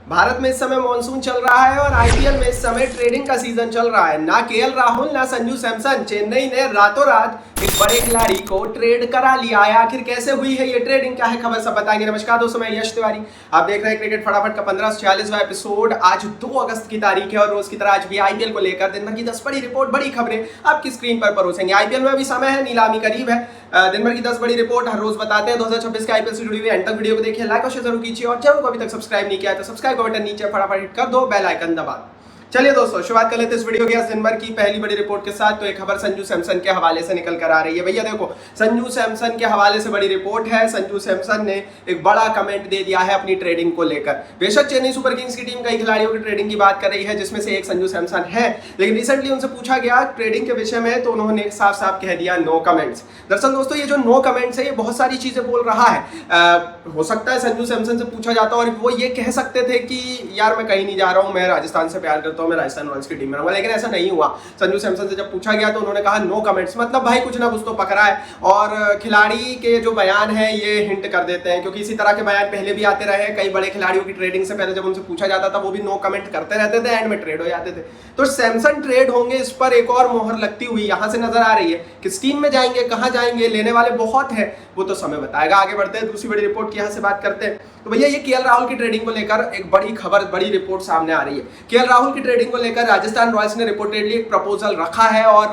भारत में इस समय मॉनसून चल रहा है और आईपीएल में इस समय ट्रेडिंग का सीजन चल रहा है। ना केएल राहुल ना संजू सैमसन, चेन्नई ने रातों रात एक बड़े खिलाड़ी को ट्रेड करा लिया है। आखिर कैसे हुई है ये ट्रेडिंग, क्या है खबर, सब बताएंगे। नमस्कार दोस्तों, मैं यश तिवारी, आप देख रहे हैं क्रिकेट फटाफट का 1546वां एपिसोड। आज 2 अगस्त की तारीख है और रोज की तरह आज भी आईपीएल को लेकर दिन भर की 10 बड़ी रिपोर्ट, बड़ी खबरें आपकी स्क्रीन पर परोसेंगे। आईपीएल में अभी समय है, नीलामी करीब है, दिन भर की 10 बड़ी रिपोर्ट हर रोज बताते हैं। 2026 के आईपीएल से जुड़ी हुई एंड तक वीडियो को देखिए, लाइक और शेयर जरूर कीजिए और चैनल को अभी तक सब्सक्राइब नहीं किया है तो सब्सक्राइब का बटन नीचे फटाफट हिट कर दो, बेल आइकन दबा। चलिए दोस्तों, शुरुआत कर लेते हैं इस वीडियो की आज दिन भर की पहली बड़ी रिपोर्ट के साथ। तो एक खबर संजू सैमसन के हवाले से निकल कर आ रही है। भैया देखो, संजू सैमसन के हवाले से बड़ी रिपोर्ट है। संजू सैमसन ने एक बड़ा कमेंट दे दिया है अपनी ट्रेडिंग को लेकर। बेशक चेन्नई सुपर किंग्स की टीम कई खिलाड़ियों की ट्रेडिंग की बात कर रही है, जिसमें से एक संजू सैमसन है, लेकिन रिसेंटली उनसे पूछा गया ट्रेडिंग के विषय में तो उन्होंने साफ साफ कह दिया नो कमेंट्स। दरअसल दोस्तों, ये जो नो कमेंट्स है ये बहुत सारी चीजें बोल रहा है। हो सकता है संजू सैमसन से पूछा जाता और वो ये कह सकते थे कि यार मैं कहीं नहीं जा रहा हूं, मैं राजस्थान से प्यार करता हूं, मैं राजस्थान रॉयल्स की टीम में रहूंगा, लेकिन ऐसा नहीं हुआ। संजू सैमसन से जब पूछा गया तो उन्होंने कहा नो कमेंट्स। मतलब भाई कुछ ना कुछ तो पकड़ा है और खिलाड़ी के जो बयान है ये हिंट कर देते हैं, क्योंकि इसी तरह के बयान पहले भी आते रहे हैं। कई बड़े खिलाड़ियों की ट्रेडिंग से पहले जब उनसे पूछा जाता था वो भी नो कमेंट करते रहते थे, एंड में ट्रेड हो जाते थे। तो सैमसन ट्रेड होंगे, इस पर एक और मोहर लगती हुई यहां से नजर आ रही है। किस टीम में जाएंगे, कहां जाएंगे, लेने वाले बहुत है, वो तो समय बताएगा। आगे बढ़ते हैं, दूसरी बड़ी रिपोर्ट की यहां से बात करते हैं। तो भैया ये केएल राहुल की ट्रेडिंग को लेकर एक बड़ी खबर, बड़ी रिपोर्ट सामने आ रही है। केएल राहुल की ट्रेडिंग को लेकर राजस्थान रॉयल्स ने रिपोर्टेडली एक प्रपोजल रखा है और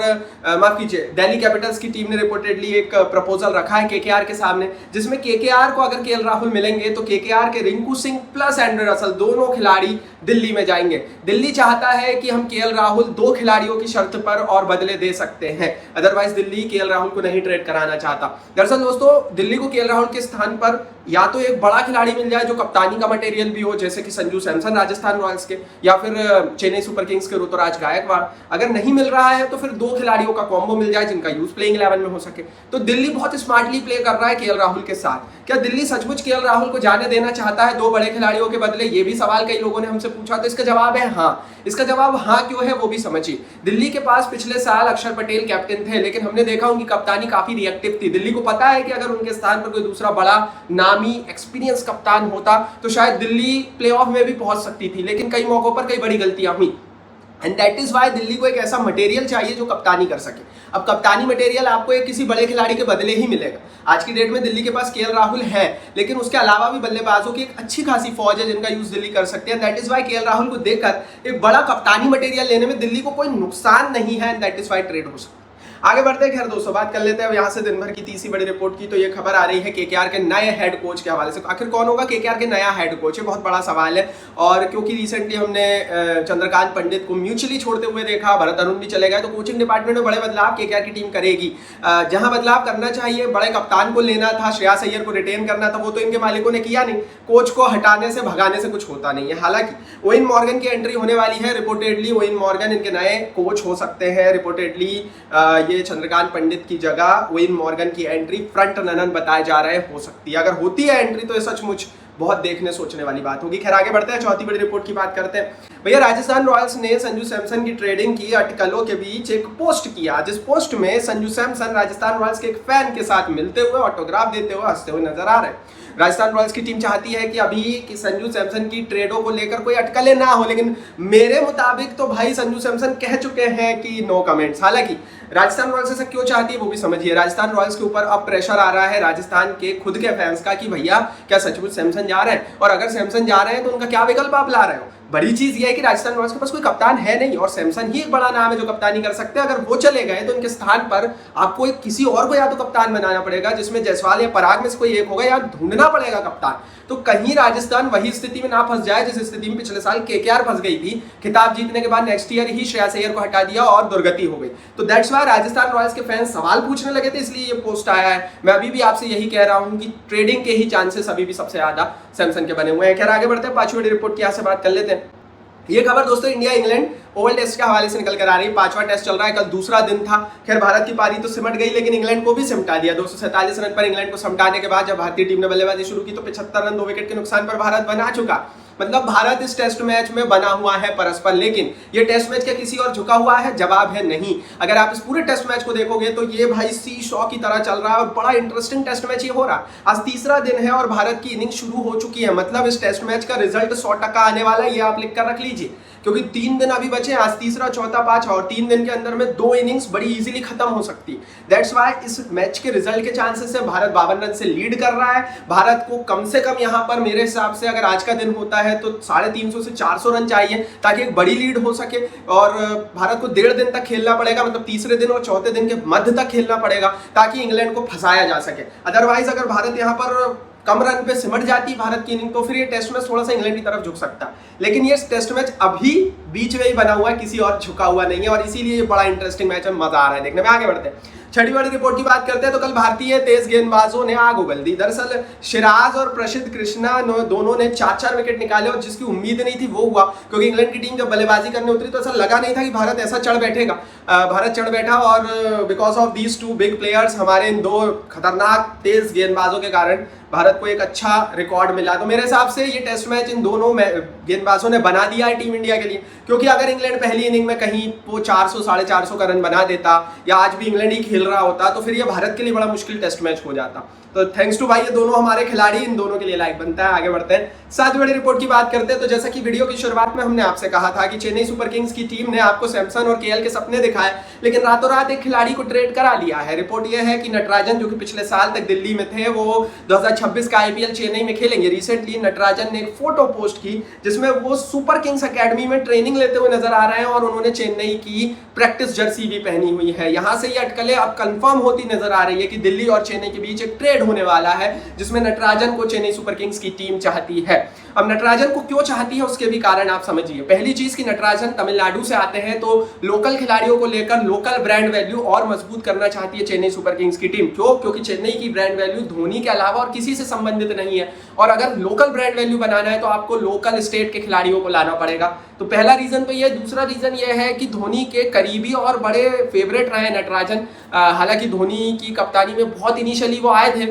माफ कीजिए, दिल्ली कैपिटल्स की टीम ने रिपोर्टेडली एक प्रपोजल रखा है केकेआर के सामने, जिसमें केकेआर को अगर केएल राहुल मिलेंगे तो केकेआर के Rinku Singh plus Andre Russell दोनों खिलाड़ी दिल्ली में जाएंगे। दिल्ली चाहता है कि हम केएल राहुल 2 खिलाड़ियों की शर्त पर और बदले दे सकते हैं, अदरवाइज दिल्ली केएल राहुल को नहीं ट्रेड कराना चाहता। दरअसल दोस्तों, दिल्ली को केएल राहुल के स्थान पर या तो एक बड़ा खिलाड़ी मिल जाए जो कप्तानी का मटेरियल भी हो, जैसे कि संजू सैमसन राजस्थान रॉयल्स के, या फिर चेन्नई सुपर किंग्स के ऋतुराज गायकवाड़। अगर नहीं मिल रहा है तो फिर 2 खिलाड़ियों का कॉम्बो मिल जाए जिनका यूज प्लेइंग 11 में हो सके। तो दिल्ली बहुत स्मार्टली प्ले कर रहा है केएल राहुल के साथ। क्या दिल्ली सचमुच केएल राहुल को जाने देना चाहता है 2 बड़े खिलाड़ियों के बदले? ये भी सवाल कई लोगों ने हमसे पूछा, तो इसका जवाब है हाँ। इसका जवाब हाँ क्यों है वो भी समझिए। दिल्ली के पास पिछले साल अक्षर पटेल कैप्टन थे, लेकिन हमने देखा उनकी कप्तानी काफी रिएक्टिव थी। दिल्ली को पता है कि अगर उनके स्थान पर कोई दूसरा बड़ा नामी एक्सपीरियंस कप्तान होता तो शायद दिल्ली प्लेऑफ में भी पहुंच सकती थी, लेकिन कई मौकों पर कई बड़ी गलतियां हुई। And that is why Delhi को एक ऐसा मटेरियल चाहिए जो कप्तानी कर सके। अब कप्तानी मटेरियल आपको एक किसी बड़े खिलाड़ी के बदले ही मिलेगा। आज की डेट में दिल्ली के पास केएल राहुल है, लेकिन उसके अलावा भी बल्लेबाजों की एक अच्छी खासी फौज है जिनका यूज दिल्ली कर सकते हैं। That is why KL Rahul को देखकर एक बड़ा कप्तानी मटेरियल लेने में दिल्ली को कोई नुकसान नहीं है, and that is why trade हो सकता है। आगे बढ़ते हैं, खैर दोस्तों बात कर लेते हैं यहाँ से दिन भर की तीसरी बड़ी रिपोर्ट की। तो ये खबर आ रही है केकेआर के नए हेड कोच के हवाले से। आखिर कौन होगा केकेआर के नया हेड कोच, ये बहुत बड़ा सवाल है। और क्योंकि रिसेंटली हमने चंद्रकांत पंडित को म्यूचुअली छोड़ते हुए देखा, भरत अरुण भी चले गए, तो कोचिंग डिपार्टमेंट में बड़े बदलाव केकेआर की टीम करेगी। जहां बदलाव करना चाहिए, बड़े कप्तान को लेना था, श्रेयस अय्यर को रिटेन करना था, वो तो इनके मालिकों ने किया नहीं। कोच को हटाने से, भगाने से कुछ होता नहीं है। हालांकि ओवेन मॉर्गन की एंट्री होने वाली है, रिपोर्टेडली ओवेन मॉर्गन इनके नए कोच हो सकते हैं। रिपोर्टेडली ये चंद्रकांत पंडित की जगह ओवेन मॉर्गन की एंट्री फ्रंट रनर बताए जा रहे हैं, हो सकती है। अगर होती है एंट्री तो ये सचमुच बहुत देखने सोचने वाली बात होगी। खैर आगे बढ़ते हैं, चौथी बड़ी रिपोर्ट की बात करते हैं। भैया राजस्थान रॉयल्स ने संजू सैमसन की ट्रेडिंग की अटकलों के बीच एक पोस्ट किया, जिस पोस्ट में संजू सैमसन राजस्थान रॉयल्स के एक फैन के साथ मिलते हुए, ऑटोग्राफ देते हुए, हंसते हुए नजर आ रहे हैं। राजस्थान रॉयल्स की टीम चाहती है कि अभी कि संजू सैमसन की ट्रेडों को लेकर कोई अटकलें ना हो, लेकिन मेरे मुताबिक तो भाई संजू सैमसन कह चुके हैं कि नो कमेंट्स। हालांकि राजस्थान रॉयल्स ऐसा क्यों चाहती है वो भी समझिए। राजस्थान रॉयल्स के ऊपर अब प्रेशर आ रहा है राजस्थान के खुद के फैंस का कि भैया क्या सचमुच सैमसन जा रहे हैं, और अगर सैमसन जा रहे हैं तो उनका क्या विकल्प आप ला रहे हो। बड़ी चीज ये है कि राजस्थान रॉयल्स के पास कोई कप्तान है नहीं और सैमसन ही एक बड़ा नाम है जो कप्तानी कर सकते हैं। अगर वो चले गए तो उनके स्थान पर आपको एक किसी और को या तो कप्तान बनाना पड़ेगा, जिसमें जायसवाल या पराग में से कोई एक होगा, या ढूंढना पड़ेगा कप्तान। तो कहीं राजस्थान वही स्थिति में ना फंस जाए जिस स्थिति में पिछले साल केकेआर फंस गई थी। खिताब जीतने के बाद नेक्स्ट ईयर ही श्रेयस अय्यर को हटा दिया और दुर्गति हो गई। तो दैट्स वाई राजस्थान रॉयल्स के फैंस सवाल पूछने लगे थे, इसलिए ये पोस्ट आया है। मैं अभी भी आपसे यही कह रहा हूं कि ट्रेडिंग के ही चांसेस अभी भी सबसे ज्यादा सैमसन के बने हुए हैं। खैर आगे बढ़ते हैं, 5वीं बड़ी रिपोर्ट की यहां से बात कर लेते हैं। ये खबर दोस्तों इंडिया इंग्लैंड ओवल टेस्ट के हवाले से निकल कर आ रही है। 5वां टेस्ट चल रहा है, कल दूसरा दिन था। खैर भारत की पारी तो सिमट गई, लेकिन इंग्लैंड को भी सिमटा दिया। 247 रन पर इंग्लैंड को सिमटाने के बाद जब भारतीय टीम ने बल्लेबाजी शुरू की तो 75 रन 2 विकेट के नुकसान पर भारत बना चुका। मतलब भारत इस टेस्ट मैच में बना हुआ है परस्पर। लेकिन ये टेस्ट मैच क्या किसी और झुका हुआ है? जवाब है नहीं। अगर आप इस पूरे टेस्ट मैच को देखोगे तो ये भाई सी शॉ की तरह चल रहा है और बड़ा इंटरेस्टिंग टेस्ट मैच ये हो रहा है। आज तीसरा दिन है और भारत की इनिंग शुरू हो चुकी है। मतलब इस टेस्ट मैच का रिजल्ट 100% आने वाला है, ये आप लिख कर रख लीजिए, क्योंकि 3 दिन अभी बचे। आज तीसरा, चौथा, पांचवा और 3 दिन के अंदर में 2 इनिंग्स बड़ी इजीली खत्म हो सकती है। दैट्स व्हाई इस मैच के रिजल्ट के चांसेस है भारत 52 रन से लीड कर रहा है। भारत को कम से कम यहां पर मेरे हिसाब से अगर आज का दिन होता है तो 350 से 400 रन चाहिए ताकि एक बड़ी लीड हो सके। और भारत को 1.5 दिन तक खेलना पड़ेगा, मतलब तीसरे दिन और चौथे दिन के मध्य तक खेलना पड़ेगा ताकि इंग्लैंड को फंसाया जा सके। अदरवाइज अगर भारत यहां पर कम रन पे सिमट जाती भारत की इनिंग तो फिर ये टेस्ट मैच थोड़ा सा इंग्लैंड की तरफ झुक सकता। लेकिन ये टेस्ट मैच अभी बीच में ही बना हुआ है, किसी और झुका हुआ नहीं है और इसीलिए ये बड़ा इंटरेस्टिंग मैच है, मजा आ रहा है देखने में। आगे बढ़ते हैं, छठी बड़ी रिपोर्ट की बात करते हैं तो कल भारतीय तेज गेंदबाजों ने आग उगल दी। दरअसल सिराज और प्रसिद्ध कृष्णा दोनों ने 4-4 विकेट निकाले और जिसकी उम्मीद नहीं थी वो हुआ, क्योंकि इंग्लैंड की टीम जब बल्लेबाजी करने उतरी तो ऐसा लगा नहीं था कि भारत ऐसा चढ़ बैठेगा। भारत चढ़ बैठा और because of these 2 big players, हमारे इन 2 खतरनाक तेज गेंदबाजों के कारण भारत को एक अच्छा रिकॉर्ड मिला। तो मेरे हिसाब से ये टेस्ट मैच इन दोनों गेंदबाजों ने बना दिया है टीम इंडिया के लिए, क्योंकि अगर इंग्लैंड पहली इनिंग में कहीं वो 400 450 का रन बना देता या आज भी इंग्लैंड ही खेल रहा होता तो फिर ये भारत के लिए बड़ा मुश्किल टेस्ट मैच हो जाता। तो थैंक्स टू भाई ये दोनों हमारे खिलाड़ी, इन दोनों के लिए लाइक बनता है। आगे बढ़ते हैं, 7वीं बड़ी रिपोर्ट की बात करते हैं। तो जैसा कि वीडियो की शुरुआत में हमने आपसे कहा था कि चेन्नई सुपर किंग्स की टीम ने आपको सैमसन और केएल के सपने दिखाए, लेकिन रातों रात एक खिलाड़ी को ट्रेड करा लिया है। रिपोर्ट यह है कि नटराजन, जो कि पिछले साल तक दिल्ली में थे, वो 2026 का आईपीएल चेन्नई में खेलेंगे। रिसेंटली नटराजन ने एक फोटो पोस्ट की जिसमें वो सुपर किंग्स अकेडमी में ट्रेनिंग लेते हुए नजर आ रहे हैं और उन्होंने चेन्नई की प्रैक्टिस जर्सी भी पहनी हुई है। यहां से ये अटकलें अब कंफर्म होती नजर आ रही है कि दिल्ली और चेन्नई के बीच एक ट्रेड होने वाला है जिसमें नटराजन को चेन्नई सुपर किंग्स की टीम चाहती है। अब नटराजन को क्यों चाहती है उसके भी कारण आप समझिए। पहली चीज कि नटराजन तमिलनाडु से आते हैं तो लोकल खिलाड़ियों को लेकर लोकल ब्रांड वैल्यू और मजबूत करना चाहती है चेन्नई सुपर किंग्स की टीम। क्यों? क्योंकि चेन्नई की ब्रांड वैल्यू धोनी के अलावा और किसी से संबंधित नहीं है और अगर लोकल ब्रांड वैल्यू बनाना है तो आपको लोकल स्टेट के खिलाड़ियों को लाना पड़ेगा। तो पहला रीजन तो ये। दूसरा रीजन ये है कि धोनी के करीबी और बड़े फेवरेट रहे नटराजन। हालांकि धोनी की कप्तानी में बहुत इनिशियली वो आए थे,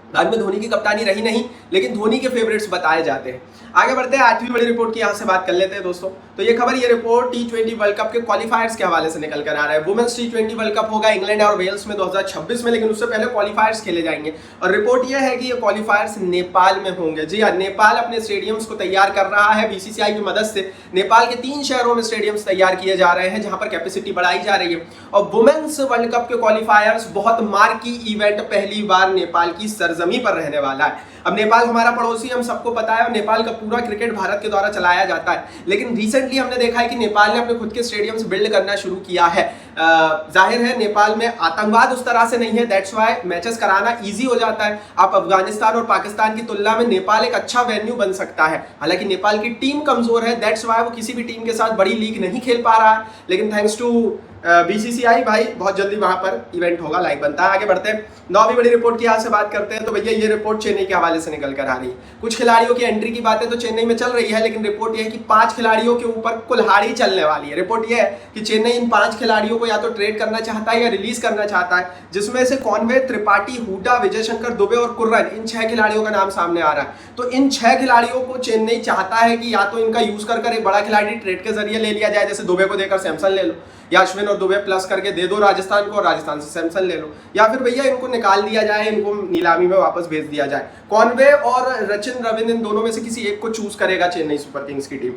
बाद में धोनी की कप्तानी रही नहीं, लेकिन धोनी के फेवरेट्स बताए जाते हैं। आगे बढ़ते हैं, 8वीं बड़ी रिपोर्ट की यहाँ से बात कर लेते हैं दोस्तों। तो ये खबर, ये रिपोर्ट T20 वर्ल्ड कप के क्वालिफायर्स के हवाले से निकल कर आ रहा है। वुमेन्स T20 वर्ल्ड कप होगा इंग्लैंड और वेल्स में 2026 में, लेकिन उससे पहले क्वालिफायर्स खेले जाएंगे और रिपोर्ट यह है कि ये क्वालिफायर्स नेपाल में होंगे। जी हाँ, नेपाल अपने स्टेडियम्स को तैयार कर रहा है बीसीसीआई की मदद से। नेपाल के 3 शहरों में स्टेडियम्स तैयार किए जा रहे हैं जहां पर कैपेसिटी बढ़ाई जा रही है और वुमेन्स वर्ल्ड कप के क्वालिफायर्स बहुत मार्की इवेंट पहली बार नेपाल की सरजमी पर रहने वाला है। अब नेपाल हमारा पड़ोसी, हम सबको पता है, और नेपाल का पूरा क्रिकेट भारत के द्वारा चलाया जाता है, लेकिन रिसेंटली हमने देखा है कि नेपाल ने अपने खुद के स्टेडियम्स बिल्ड करना शुरू किया है। जाहिर है नेपाल में आतंकवाद उस तरह से नहीं है, दैट्स व्हाई मैचेस कराना इजी हो जाता है। आप अफगानिस्तान और पाकिस्तान की तुलना में नेपाल एक अच्छा वेन्यू बन सकता है। हालांकि नेपाल की टीम कमजोर है, दैट्स व्हाई वो किसी भी टीम के साथ बड़ी लीग नहीं खेल पा रहा है, लेकिन थैंक्स टू बीसीसीआई भाई बहुत जल्दी वहां पर इवेंट होगा, लाइक बनता है। आगे बढ़ते हैं, 9वीं बड़ी रिपोर्ट की यहाँ से बात करते हैं। तो भैया ये रिपोर्ट चेन्नई के हवाले से निकल कर आ रही है। कुछ खिलाड़ियों की एंट्री की बातें तो चेन्नई में चल रही है, लेकिन रिपोर्ट यह है कि 5 खिलाड़ियों के ऊपर कुल्हाड़ी चलने वाली है। रिपोर्ट यह है कि चेन्नई इन 5 खिलाड़ियों को या तो ट्रेड करना चाहता है या रिलीज करना चाहता है, जिसमें से कॉनवे, त्रिपाठी, हुडा, विजय शंकर दुबे और कुर्रन, इन 6 खिलाड़ियों का नाम सामने आ रहा है। तो इन 6 खिलाड़ियों को चेन्नई चाहता है कि या तो इनका यूज कर एक बड़ा खिलाड़ी ट्रेड के जरिए ले लिया जाए, जैसे दुबे को देकर सैमसन ले लो, या अश्विन और दुबे प्लस करके दे दो राजस्थान को और राजस्थान से सैमसन ले लो, या फिर भैया इनको निकाल दिया जाए, इनको नीलामी में वापस भेज दिया जाए। कॉनवे और रचिन रविंद्र, इन दोनों में से किसी एक को चूज करेगा चेन्नई सुपर किंग्स की टीम।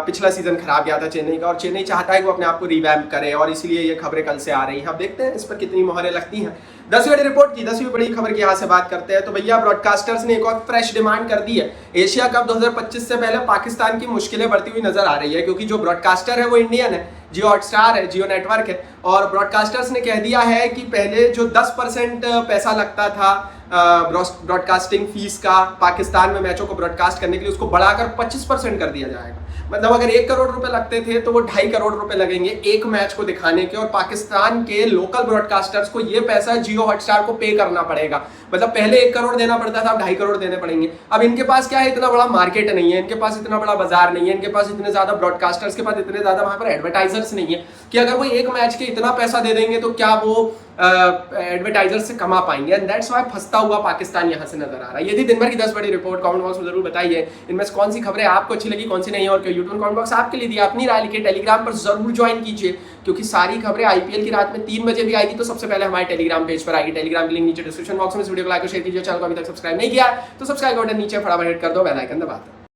पिछला सीजन खराब गया था चेन्नई का और चेन्नई चाहता है कि वो अपने आप को रिवैम्प करे और इसीलिए ये खबरें कल से आ रही हैं। अब देखते हैं इस पर कितनी मोहरें लगती हैं। 10वीं बड़ी रिपोर्ट की 10वीं बड़ी खबर की यहाँ से बात करते हैं। तो भैया ब्रॉडकास्टर्स ने एक और फ्रेश डिमांड कर दी है। एशिया कप 2025 से पहले पाकिस्तान की मुश्किलें बढ़ती हुई नजर आ रही है, क्योंकि जो ब्रॉडकास्टर है वो इंडियन है, जियो हॉटस्टार है, जियो नेटवर्क है, और ब्रॉडकास्टर्स ने कह दिया है कि पहले जो 10% पैसा लगता था ब्रॉडकास्टिंग फीस का पाकिस्तान में मैचों को ब्रॉडकास्ट करने के लिए, उसको बढ़ाकर 25% कर दिया जाएगा। मतलब अगर 1 करोड़ रुपए लगते थे तो वो 2.5 करोड़ रुपए लगेंगे एक मैच को दिखाने के, और पाकिस्तान के लोकल ब्रॉडकास्टर्स को ये पैसा जियो हॉटस्टार को पे करना पड़ेगा। मतलब पहले 1 करोड़ देना पड़ता था, अब 2.5 करोड़ देने पड़ेंगे। अब इनके पास क्या है, इतना बड़ा मार्केट नहीं है, इनके पास इतना बड़ा बाजार नहीं है, इनके पास इतने ज्यादा ब्रॉडकास्टर्स के पास इतने ज्यादा वहां पर एडवर्टाइजर्स नहीं है कि अगर वो एक मैच के इतना पैसा दे देंगे तो क्या वो एडवर्टाइजर से कमा पाएंगे एंड दैट्स व्हाई फंसता हुआ पाकिस्तान यहाँ से नजर आ रहा है। ये थी दिन भर की 10 बड़ी रिपोर्ट। कमेंट बॉक्स में जरूर बताइए इनमें से कौन सी खबरें आपको अच्छी लगी, कौन सी नहीं, और यूट्यूब कमेंट बॉक्स आपके लिए दिया। अपनी राय लिखिए, टेलीग्राम पर जरूर ज्वाइन कीजिए क्योंकि सारी खबरें आईपीएल की रात में 3 बजे भी आएगी तो सबसे पहले हमारे टेलीग्राम पेज पर आएगी। टेलीग्राम की लिंक नीचे डिस्क्रिप्शन बॉक्स में। इस वीडियो को लाइक और शेयर कीजिए। चैनल को अभी तक सब्सक्राइब नहीं किया तो सब्सक्राइब बटन नीचे फटाफट हिट कर दो, बेल आइकन दबा दो।